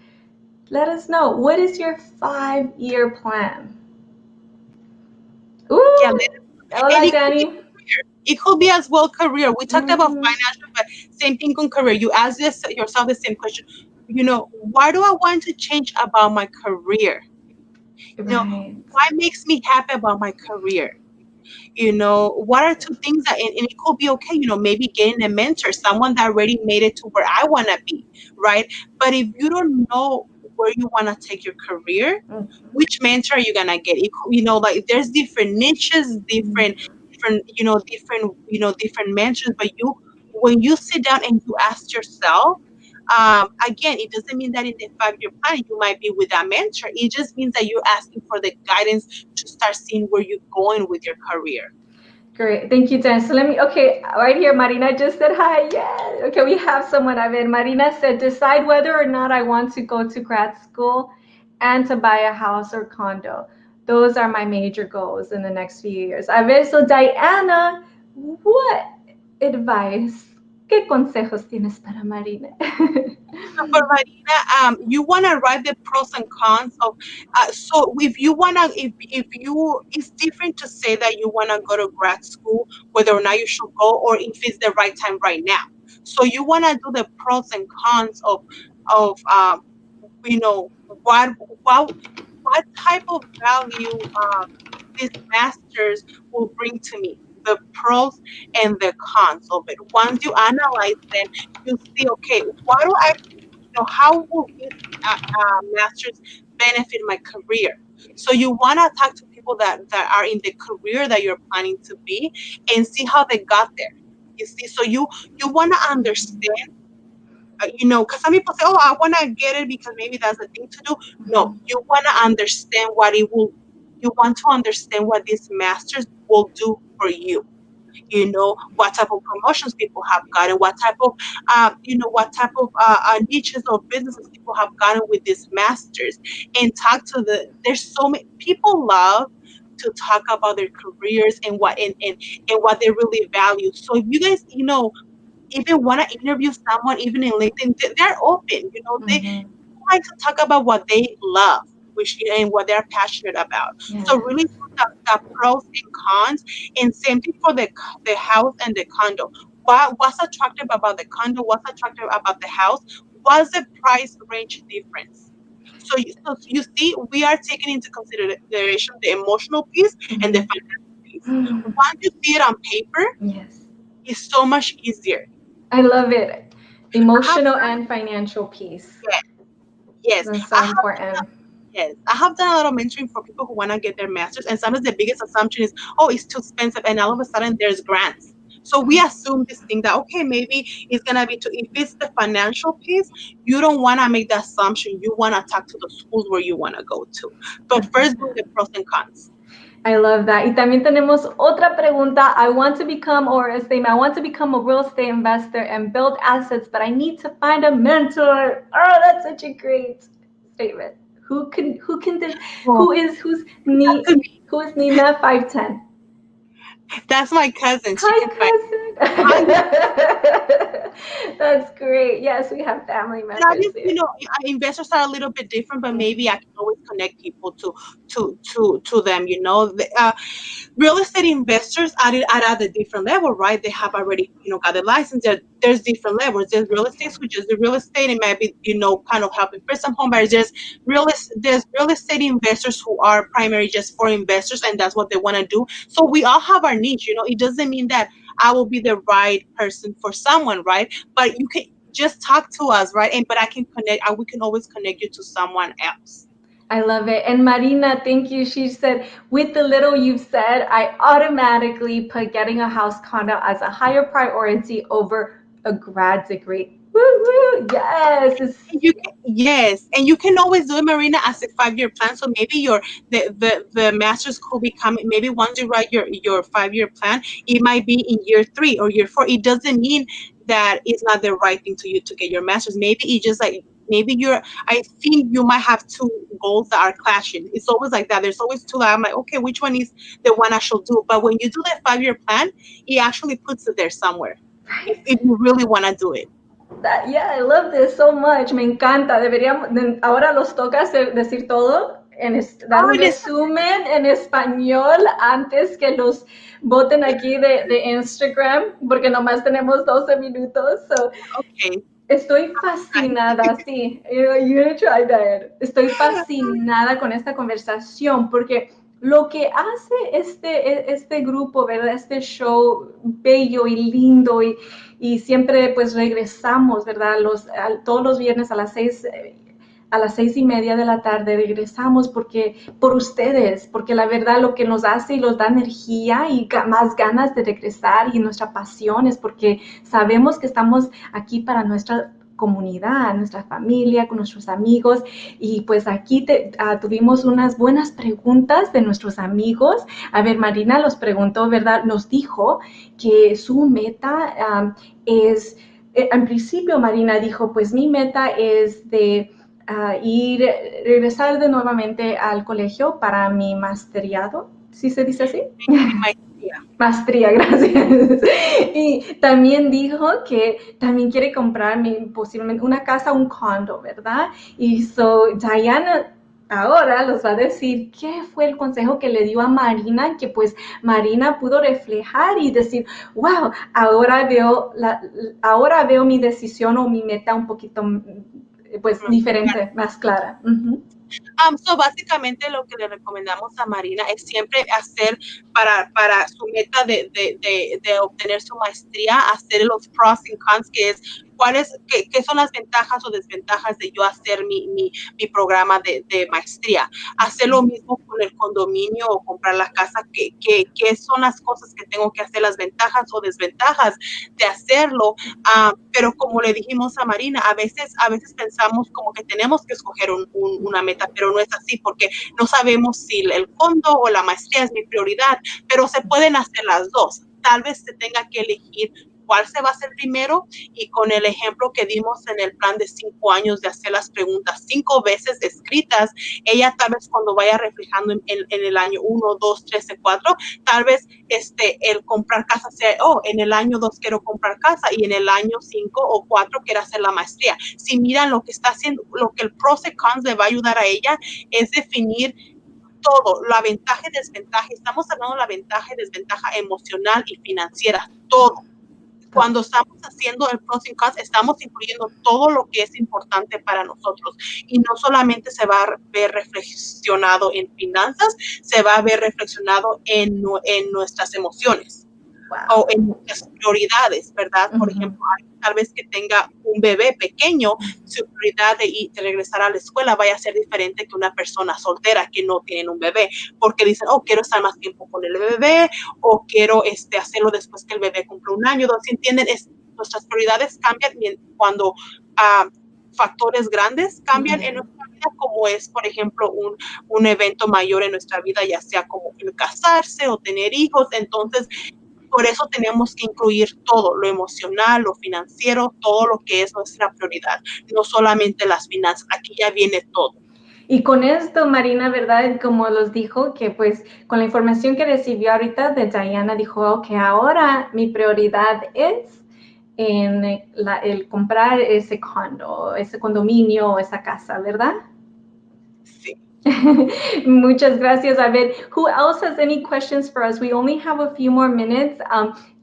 let us know. What is your 5-year plan? yeah, Ooh, and hola, it could be Danny. career. It could be as well career. We talked about Mm-hmm. financial, but same thing on career. You ask yourself the same question. Why do I want to change about my career? You know, Right. what makes me happy about my career? What are two things and it could be okay, maybe getting a mentor, someone that already made it to where I want to be, right? But if you don't know where you want to take your career, Mm-hmm. which mentor are you gonna get? Like there's different niches, different mentors, but when you sit down and you ask yourself, again, it doesn't mean that in the 5-year plan you might be with that mentor. It just means that you're asking for the guidance to start seeing where you're going with your career. Great. Thank you, Dan. So okay, right here, Marina just said hi. Yes. Okay, we have someone. I mean, Marina said, decide whether or not I want to go to grad school and to buy a house or condo. Those are my major goals in the next few years. A ver, so Diana, what advice, qué consejos tienes para Marina? So for Marina, you want to write the pros and cons of. So if you wanna, if you, it's different to say that you wanna go to grad school, whether or not you should go, or if it's the right time right now. So you wanna do the pros and cons of you know what what what type of value these masters will bring to me, the pros and the cons of it. Once you analyze them, you see, okay, what do I how will this master's benefit my career? So you want to talk to people that are in the career that you're planning to be, and see how they got there. You see, so you want to understand, because some people say, "Oh, I want to get it because maybe that's the thing to do." No, you want to understand what it will. You want to understand what this masters will do for you. What type of promotions people have gotten, what type of niches or businesses people have gotten with these masters, and talk to there's so many people love to talk about their careers and and what they really value. So if you guys, even want to interview someone, even in LinkedIn, they're open. They Mhm. like to talk about what they love, and what they're passionate about. So Yes. really put the pros and cons, and same thing for the house and the condo. What's attractive about the condo? What's attractive about the house? What's the price range difference? So you see, we are taking into consideration the emotional piece and the Mhm. financial piece. Once you see it on paper, Yes. it's so much easier. I love it. I have Emotional and financial peace. yes, yes. That's I so have important. Yes, I have done a lot of mentoring for people who want to get their masters, and sometimes the biggest assumption is, oh, it's too expensive, and all of a sudden there's grants. So we assume this thing that okay, maybe it's gonna be too. If it's the financial piece, you don't want to make the assumption. You want to talk to the schools where you want to go to, but first do the pros and cons. I love that. Y también tenemos otra pregunta. I want to become, or a statement, I want to become a real estate investor and build assets, but I need to find a mentor. Oh, that's such a great statement. Well, that's, Who is Nina 510? that's my cousin. She Hi, is my. cousin. That's great. Yes, we have family And members obviously, here. investors are a little bit different, but maybe I Mhm. can always connect people to them. Real estate investors are at a different level, right? They have already, got the license. There's different levels. There's real estate, which is the real estate. It might be, kind of helping first-time home buyers. There's real estate investors who are primary just for investors, and that's what they want to do. So we all have our niche. It doesn't mean that I will be the right person for someone, right? But you can just talk to us, right? But I can connect. We can always connect you to someone else. I love it. And Marina, thank you. She said, with the little you've said, I automatically put getting a house condo as a higher priority over a grad degree. Woo woo. Yes. Yes, and you can always do it, Marina, as a 5-year plan. So maybe the master's could be coming. Maybe once you write your 5-year plan, it might be in year 3 or year 4. It doesn't mean that it's not the right thing to you to get your master's. Maybe it's just like maybe you're. I think you might have two goals that are clashing. It's always like that. There's always two. That I'm like, okay, which one is the one I should do? But when you do that 5-year plan, it actually puts it there somewhere. Right. If you really want to do it. Yeah, I love this so much. Me encanta. Ahora los toca decir todo, dar Oh, un it is resumen en español antes que los voten aquí de Instagram, porque nomás tenemos 12 minutos. So, okay. estoy fascinada, sí. You're gonna try that. Estoy fascinada con esta conversación porque lo que hace este grupo, ¿verdad? Este show bello y lindo y siempre pues regresamos, ¿verdad? Todos los viernes a las 6:30 de la tarde regresamos por ustedes, porque la verdad lo que nos hace y nos da energía y más ganas de regresar y nuestra pasión es porque sabemos que estamos aquí para nuestra comunidad, nuestra familia, con nuestros amigos. Y pues aquí tuvimos unas buenas preguntas de nuestros amigos. A ver, Marina los preguntó, ¿verdad? Nos dijo que su meta es, en principio Marina dijo, pues mi meta es de regresar de nuevamente al colegio para mi masterado, ¿sí se dice así? Maestría. Maestría, gracias. Y también dijo que también quiere comprar posiblemente una casa, un condo, ¿verdad? Y Diana ahora los va a decir qué fue el consejo que le dio a Marina, que pues Marina pudo reflejar y decir, wow, ahora veo mi decisión o mi meta un poquito pues diferente, más clara. So básicamente lo que le recomendamos a Marina es siempre hacer para su meta de obtener su maestría, hacer los pros y cons, que es qué son las ventajas o desventajas de yo hacer mi programa de maestría. Hacer lo mismo con el condominio o comprar la casa, qué son las cosas que tengo que hacer, las ventajas o desventajas de hacerlo. Pero como le dijimos a Marina, a veces pensamos como que tenemos que escoger una meta, pero no es así, porque no sabemos si el fondo o la maestría es mi prioridad, pero se pueden hacer las dos. Tal vez se tenga que elegir cuál se va a hacer primero, y con el ejemplo que dimos en el plan de 5 años de hacer las preguntas 5 veces escritas, ella tal vez cuando vaya reflejando en el año 1, 2, 3, 4, tal vez el comprar casa sea, en el año 2 quiero comprar casa y en el año 5 o 4 quiero hacer la maestría. Si miran lo que está haciendo, lo que el pros y cons le va a ayudar a ella es definir todo, la ventaja y desventaja. Estamos hablando de la ventaja y desventaja emocional y financiera, todo. Cuando estamos haciendo el pros y cons, estamos incluyendo todo lo que es importante para nosotros. Y no solamente se va a ver reflexionado en finanzas, se va a ver reflexionado en nuestras emociones o en nuestras prioridades, ¿verdad? Por ejemplo, tal vez que tenga un bebé pequeño, su prioridad de regresar a la escuela vaya a ser diferente que una persona soltera que no tiene un bebé, porque dicen, quiero estar más tiempo con el bebé, o quiero hacerlo después que el bebé cumple un año. ¿Sí entienden? Nuestras prioridades cambian cuando factores grandes cambian en nuestra vida, como es, por ejemplo, un evento mayor en nuestra vida, ya sea como el casarse o tener hijos. Entonces, por eso tenemos que incluir todo, lo emocional, lo financiero, todo lo que es nuestra prioridad, no solamente las finanzas, aquí ya viene todo. Y con esto, Marina, ¿verdad? Como los dijo, que pues con la información que recibió ahorita de Diana, dijo que ahora mi prioridad es en el comprar ese condo, ese condominio, esa casa, ¿verdad? Sí. Muchas gracias. A ver, who else has any questions for us? We only have a few more minutes.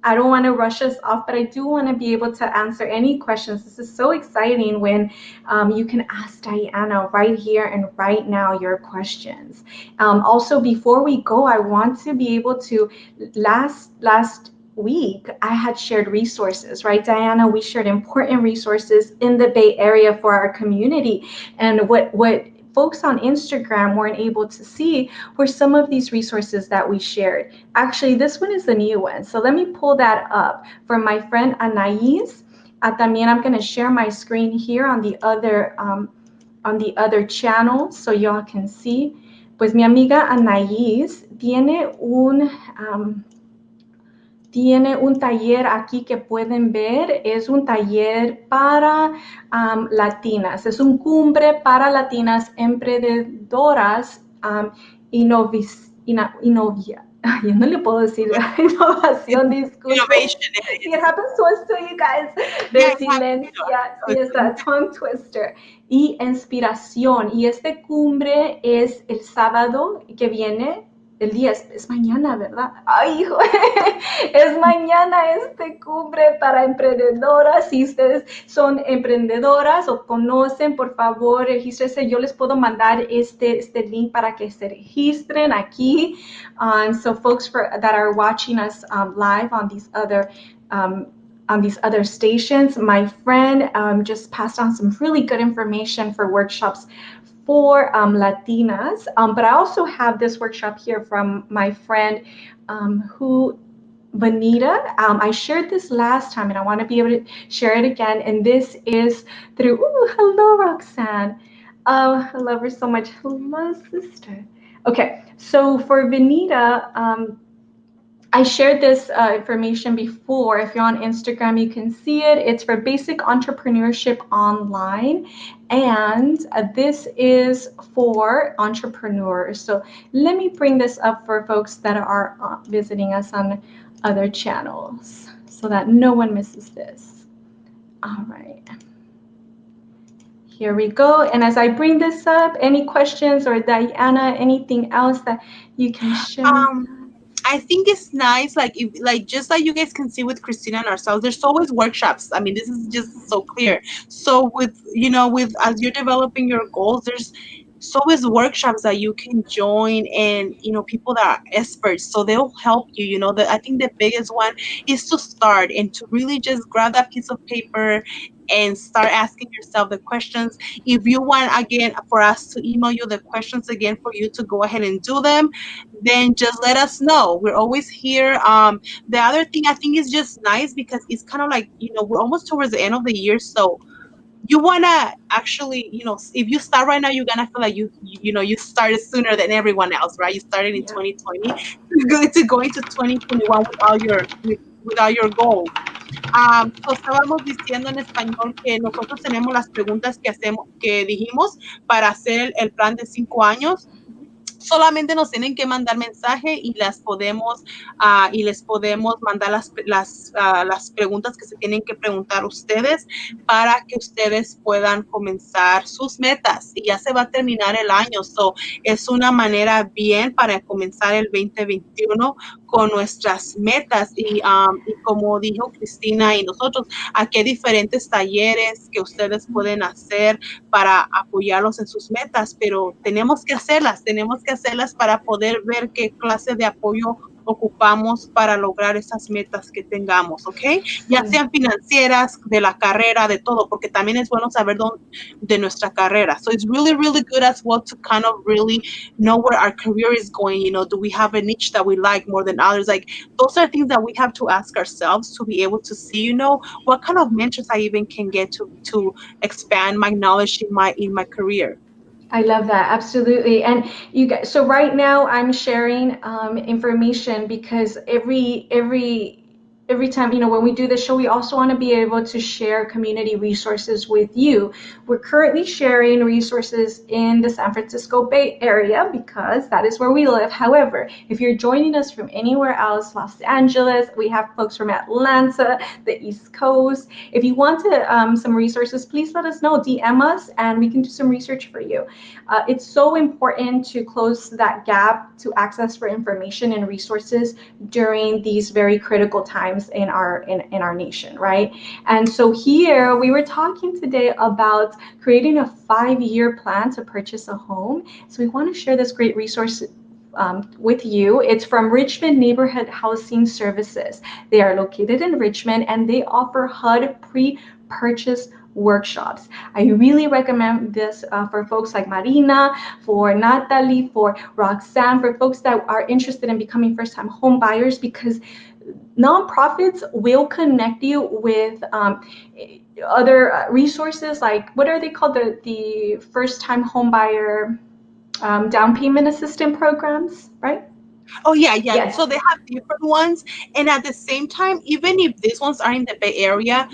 I don't want to rush us off, but I do want to be able to answer any questions. This is so exciting when you can ask Diana right here and right now your questions. Also, before we go, I want to be able to last week I had shared resources, right, Diana? We shared important resources in the Bay Area for our community, and what folks on Instagram weren't able to see were some of these resources that we shared. Actually, this one is the new one. So let me pull that up for my friend Anais. También I'm going to share my screen here on the other channel so y'all can see. Pues mi amiga Anais tiene un taller aquí que pueden ver, es un taller para latinas, es un cumbre para latinas emprendedoras yo no le puedo decir innovación, disculpe. It happens to us too, you guys. Resiliencia, sí, está tongue twister. Y inspiración. Y este cumbre es el sábado que viene. El día es mañana, ¿verdad? Ay, hijo, es mañana este cumbre para emprendedoras. Si ustedes son emprendedoras o conocen, por favor, regístrense. Yo les puedo mandar este link para que se registren aquí. So folks that are watching us live on these other stations, my friend just passed on some really good information for workshops for Latinas, but I also have this workshop here from my friend Bonita. I shared this last time and I want to be able to share it again, and this is through, hello Roxanne. Oh, I love her so much. Hello, sister. Okay, so for Bonita, I shared this information before. If you're on Instagram, you can see it. It's for basic entrepreneurship online. And this is for entrepreneurs. So let me bring this up for folks that are visiting us on other channels so that no one misses this. All right. Here we go. And as I bring this up, any questions, or Diana, anything else that you can share? I think it's nice, just like you guys can see with Christina and ourselves, there's always workshops. I mean, this is just so clear. So with as you're developing your goals, so is workshops that you can join, and people that are experts, so they'll help you. I think the biggest one is to start and to really just grab that piece of paper and start asking yourself the questions. If you want, again, for us to email you the questions again for you to go ahead and do them, then just let us know. We're always here. The other thing I think is just nice because it's kind of like, we're almost towards the end of the year, so you wanna actually, if you start right now, you're gonna feel like you started sooner than everyone else, right? You started in Yeah. 2020 to go into 2021 with all your goals. So estábamos diciendo en español que nosotros tenemos las preguntas que dijimos para hacer el plan de 5 años. Solamente nos tienen que mandar mensaje y les podemos mandar las preguntas que se tienen que preguntar ustedes para que ustedes puedan comenzar sus metas, y ya se va a terminar el año. So, es una manera bien para comenzar el 2021 con nuestras metas, y como dijo Cristina y nosotros, aquí hay diferentes talleres que ustedes pueden hacer para apoyarlos en sus metas, pero tenemos que hacerlas para poder ver qué clase de apoyo ocupamos para lograr esas metas que tengamos, ¿ok? Ya Sí. sean financieras, de la carrera, de todo, porque también es bueno saber de nuestra carrera. So it's really, really good as well to kind of really know where our career is going. Do we have a niche that we like more than others? Like, those are things that we have to ask ourselves to be able to see, what kind of mentors I even can get to expand my knowledge in my career. I love that. Absolutely. And you guys, so right now I'm sharing information because every time, when we do the show, we also want to be able to share community resources with you. We're currently sharing resources in the San Francisco Bay Area because that is where we live. However, if you're joining us from anywhere else, Los Angeles, we have folks from Atlanta, the East Coast. If you want some resources, please let us know. DM us and we can do some research for you. It's so important to close that gap to access for information and resources during these very critical times in our nation, right? And so here we were talking today about creating a 5-year plan to purchase a home. So we want to share this great resource with you. It's from Richmond Neighborhood Housing Services. They are located in Richmond and they offer HUD pre-purchase workshops. I really recommend this for folks like Marina, for Natalie, for Roxanne, for folks that are interested in becoming first-time home buyers, because nonprofits will connect you with other resources, like what are they called, the first-time home buyer down payment assistance programs, right? Oh, yeah, yeah. Yes. So they have different ones, and at the same time, even if these ones are in the Bay Area,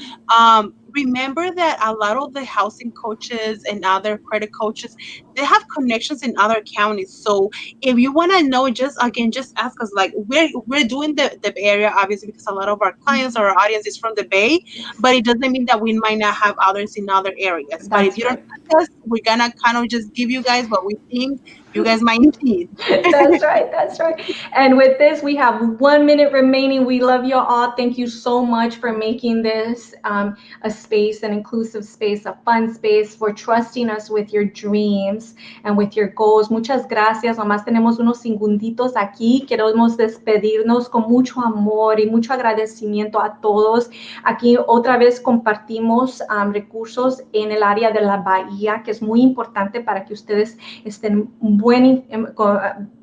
remember that a lot of the housing coaches and other credit coaches, they have connections in other counties. So if you want to know, just ask us. Like, we're doing the Bay Area, obviously, because a lot of our clients or our audience is from the Bay, Yes. but it doesn't mean that we might not have others in other areas. But if That's you don't right. ask us, we're gonna kind of just give you guys what we think you guys might need. That's right. That's right. And with this, we have 1 minute remaining. We love you all. Thank you so much for making this a space, an inclusive space, a fun space, for trusting us with your dreams and with your goals. Muchas gracias. Nomás tenemos unos segunditos aquí. Queremos despedirnos con mucho amor y mucho agradecimiento a todos. Aquí otra vez compartimos recursos en el área de la bahía, que es muy importante para que ustedes estén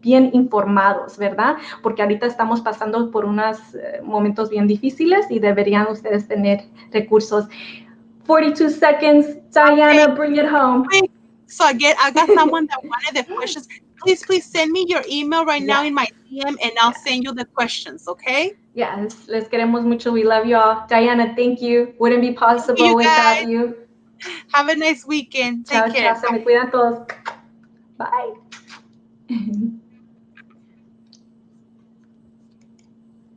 bien informados, ¿verdad? Porque ahorita estamos pasando por unos momentos bien difíciles y deberían ustedes tener recursos. 42 seconds. Okay, Diana, bring it home. quick. So again, I got someone that wanted the questions. Please send me your email right now Yes. in my DM, and I'll Yes. send you the questions. Okay? Yes. Les queremos mucho. We love you all. Diana, thank you. Wouldn't be Thank you, possible without guys. you. Have a nice weekend. Take Chao, chao. care. Se me cuidan todos. Bye.